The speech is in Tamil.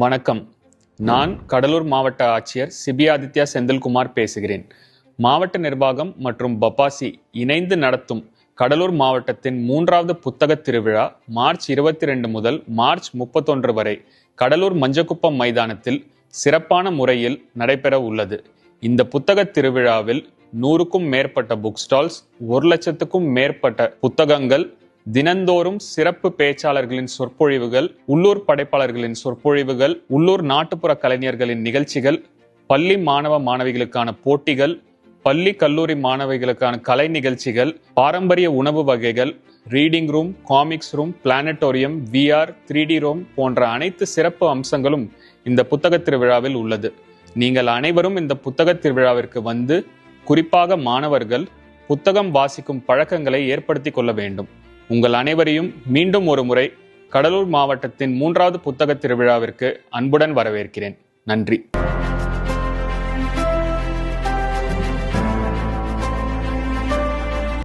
வணக்கம். நான் கடலூர் மாவட்ட ஆட்சியர் சிபிஆதித்யா செந்தில்குமார் பேசுகிறேன். மாவட்ட நிர்வாகம் மற்றும் பப்பாசி இணைந்து நடத்தும் கடலூர் மாவட்டத்தின் 3வது புத்தக திருவிழா மார்ச் 22 முதல் மார்ச் 31 வரை கடலூர் மஞ்சக்குப்பம் மைதானத்தில் சிறப்பான முறையில் நடைபெற உள்ளது. இந்த புத்தக திருவிழாவில் 100க்கும் மேற்பட்ட புக் ஸ்டால்ஸ், 1 லட்சத்துக்கும் மேற்பட்ட புத்தகங்கள், தினந்தோறும் சிறப்பு பேச்சாளர்களின் சொற்பொழிவுகள், உள்ளூர் படைப்பாளர்களின் சொற்பொழிவுகள், உள்ளூர் நாட்டுப்புற கலைஞர்களின் நிகழ்ச்சிகள், பள்ளி மாணவ மாணவிகளுக்கான போட்டிகள், பள்ளி கல்லூரி மாணவிகளுக்கான கலை நிகழ்ச்சிகள், பாரம்பரிய உணவு வகைகள், reading room, comics room, planetarium, VR, 3D room போன்ற அனைத்து சிறப்பு அம்சங்களும் இந்த புத்தக திருவிழாவில் உள்ளது. நீங்கள் அனைவரும் இந்த புத்தக திருவிழாவிற்கு வந்து குறிப்பாக மாணவர்கள் புத்தகம் வாசிக்கும் பழக்கங்களை ஏற்படுத்தி கொள்ள வேண்டும். உங்கள் அனைவரையும் மீண்டும் ஒரு முறை கடலூர் மாவட்டத்தின் 3வது புத்தக திருவிழாவிற்கு அன்புடன் வரவேற்கிறேன். நன்றி.